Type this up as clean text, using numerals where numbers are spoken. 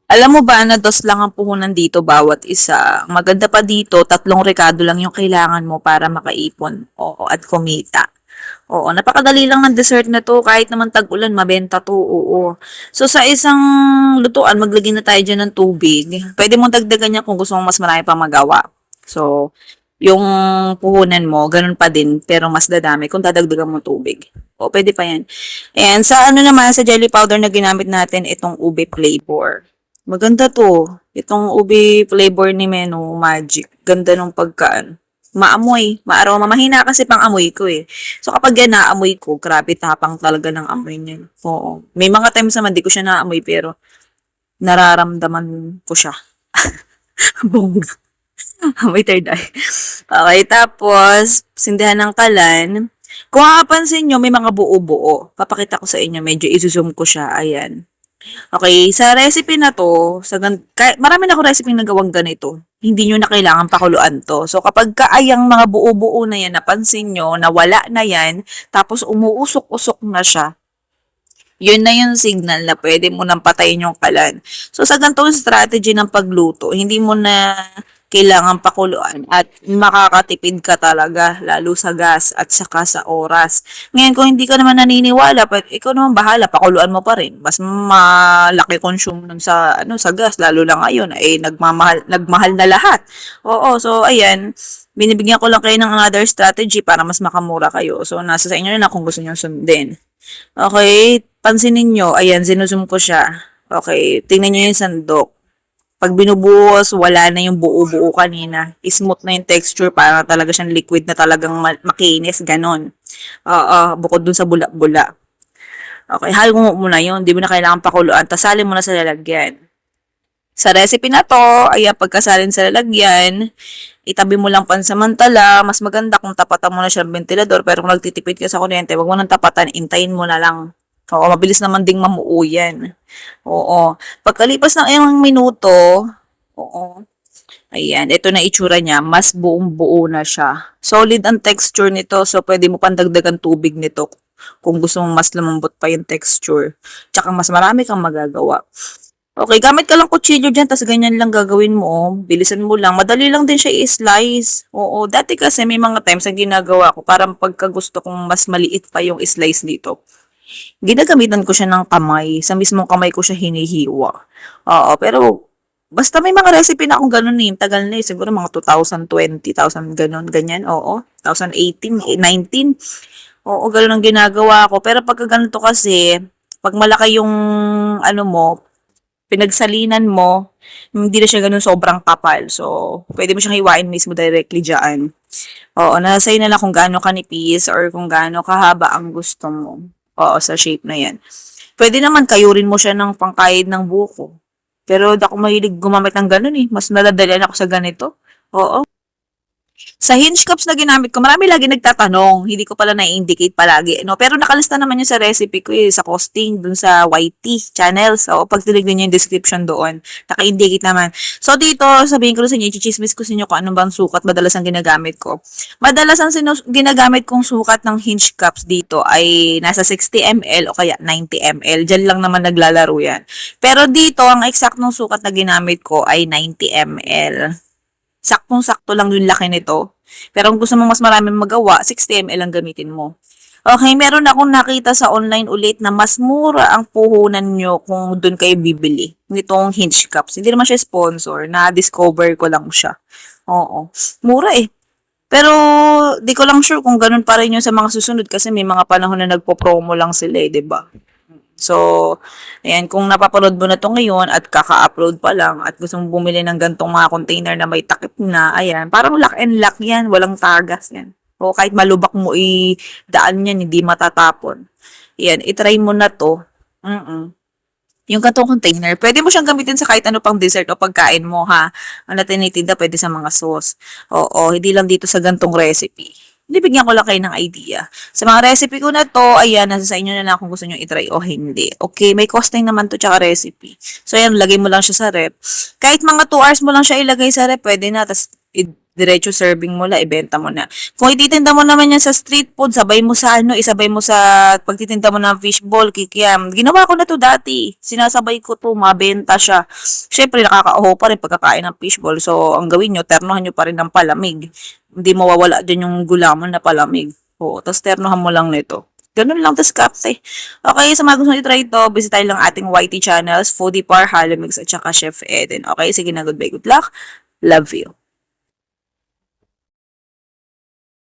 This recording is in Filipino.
Alam mo ba na dos lang ang puhunan dito bawat isa? Maganda pa dito, 3 rekado lang yung kailangan mo para makaipon. Oo, at kumita. Oo, napakadali lang ng dessert na 'to, kahit naman tag-ulan mabenta 'to, oo. So, sa isang lutuan maglagay na tayo diyan ng tubig. Puwede mong dagdagan 'yan kung gusto mong mas marami pang magawa. So, yung puhunan mo gano'n pa din pero mas dadami kung dadagdagan mo tubig. O puwede pa 'yan. And sa ano naman, sa jelly powder na ginamit natin itong ube flavor. Maganda 'to, itong ube flavor ni Meno Magic. Ganda nung pagkaan maamoy, maaroma. Mahina kasi pang amoy ko eh. So kapag yan naamoy ko, grabe tapang talaga ng amoy niya. Oo. May mga times naman di ko siya naamoy pero nararamdaman ko siya. Bongga. Amoy third eye. Okay, tapos sindihan ng kalan. Kung mapapansin nyo, may mga buo-buo. Papakita ko sa inyo, medyo i-zoom ko siya. Ayan. Okay, sa recipe na 'to, marami na akong recipe na gawang ganito. Hindi niyo na kailangan pakuluan 'to. So kapag ang mga buo-buo na 'yan, napansin niyo na wala na 'yan, tapos umuusok-usok na siya, yun na yung signal na pwede mo nang patayin yung kalan. So, sa ganitong strategy ng pagluto, hindi mo na kailangan pakuluan at makakatipid ka talaga lalo sa gas at saka sa oras. Ngayon, kung hindi ka naman naniniwala, ikaw naman bahala, pakuluan mo pa rin. Mas malaki consume nun sa sa gas lalo lang ngayon ay nagmahal na lahat. Oo, so ayan, binibigyan ko lang kayo ng another strategy para mas makamura kayo. So nasa sa inyo na lang kung gusto niyo sundin. Okay, pansinin nyo, ayan, sinusum ko siya. Okay, tingnan nyo yung sandok. Pag binubuhos, wala na yung buo-buo kanina. Smooth na yung texture, para talaga siyang liquid na talagang makinis, ganon. Oo, bukod dun sa bula-bula. Okay, halo mo muna yun. Hindi mo na kailangan pakuluan. Tasalin mo na sa lalagyan. Sa recipe na to, ayan, pagkasalin sa lalagyan, itabi mo lang pansamantala. Mas maganda kung tapatan mo na siya ng ventilador. Pero kung nagtitipid ka sa kuryente, wag mo nang tapatan, intayin mo na lang. Oo, mabilis naman ding mamuo yan. Oo. Pagkalipas ng ilang minuto, oo, ayan, ito na itsura niya. Mas buong-buo na siya. Solid ang texture nito, so pwede mo pandagdagan tubig nito kung gusto mong mas lumambot pa yung texture. Tsaka mas marami kang magagawa. Okay, gamit ka lang kutsilyo dyan, tas ganyan lang gagawin mo, oh. Bilisan mo lang. Madali lang din siya i-slice. Oo, dati kasi may mga times na ginagawa ko, parang pagka gusto kong mas maliit pa yung slice dito. Ginagamitan ko siya ng kamay. Sa mismong kamay ko siya hinihiwa. Oo, pero basta may mga recipe na akong ganun eh. Tagal na eh. Siguro mga 2020, 1000 ganun, ganyan. Oo, 2018, 19. Oo, ganun ang ginagawa ko. Pero pagka ganito kasi, pag malaki yung ano mo, pinagsalinan mo, hindi na siya ganun sobrang kapal. So, pwede mo siyang hiwain mismo directly dyan. Oo, nasa sa'yo na lang kung gaano kanipis or kung gaano kahaba ang gusto mo. Oo, sa shape na yan. Pwede naman kayurin mo siya ng pangkayod ng buko. Pero di ako mahilig gumamit ng ganun eh. Mas naladalian ako sa ganito. Oo. Sa hinge cups na ginamit ko, marami lagi nagtatanong. Hindi ko pala na-indicate palagi. No? Pero nakalista naman yun sa recipe ko sa costing, dun sa YT channels. O, pag tinignan nyo yung description doon, naka-indicate naman. So, dito, sabihin ko sa inyo, chichismis ko sa inyo kung anong bang sukat madalas ang ginagamit ko. Madalas ang ginagamit kong sukat ng hinge cups dito ay nasa 60 ml o kaya 90 ml. Diyan lang naman naglalaro yan. Pero dito, ang eksaktong sukat na ginamit ko ay 90 ml. Saktong-sakto lang yung laki nito. Pero kung gusto mo mas maraming magawa, 60 ml ang gamitin mo. Okay, meron akong nakita sa online ulit na mas mura ang puhunan nyo kung doon kayo bibili. Nitong hinge cups. Hindi naman siya sponsor. Na-discover ko lang siya. Oo. Mura eh. Pero, di ko lang sure kung ganun pa rin yung sa mga susunod kasi may mga panahon na nagpo-promo lang sila eh, 'di ba? So, ayan, kung napapanood mo na to ngayon at kaka-upload pa lang at gusto mong bumili ng gantong mga container na may takip na, ayan, parang lock and lock yan, walang tagas yan. O kahit malubak mo daan yan, hindi matatapon. Ayan, itry mo na to. Yung gantong container, pwede mo siyang gamitin sa kahit ano pang dessert o pagkain mo, ha? Ang tinitinda, pwede sa mga sauce. Oo, hindi lang dito sa gantong recipe. Bibigyan ko lang kayo ng idea. Sa mga recipe ko na to, ayan, nasa sa inyo na lang kung gusto nyo itry o hindi. Okay, may costing naman to tsaka recipe. So, ayan, lagay mo lang siya sa rep. Kahit mga 2 hours mo lang siya ilagay sa rep, pwede na. Tapos, diretso serving mo la, ibenta mo na. Kung ititinda mo naman yan sa street food, sabay mo sa isabay mo sa pagtitinda mo ng fishball, kikiam. Ginawa ko na to dati. Sinasabay ko to, mabenta siya. Syempre, nakakauho pa rin pagkakain ng fishball. So, ang gawin nyo, ternohan nyo pa rin ng palamig. Hindi mawawala dyan yung gulaman na palamig. Oo, tapos ternohan mo lang nito. Ganun lang diskarte. Okay, sa mga gusto nyo i-try ito, visit tayo lang ating YT channels, Foodie Par, Halamix, at saka Chef Eden. Okay, sige na, goodbye, good luck. Love you.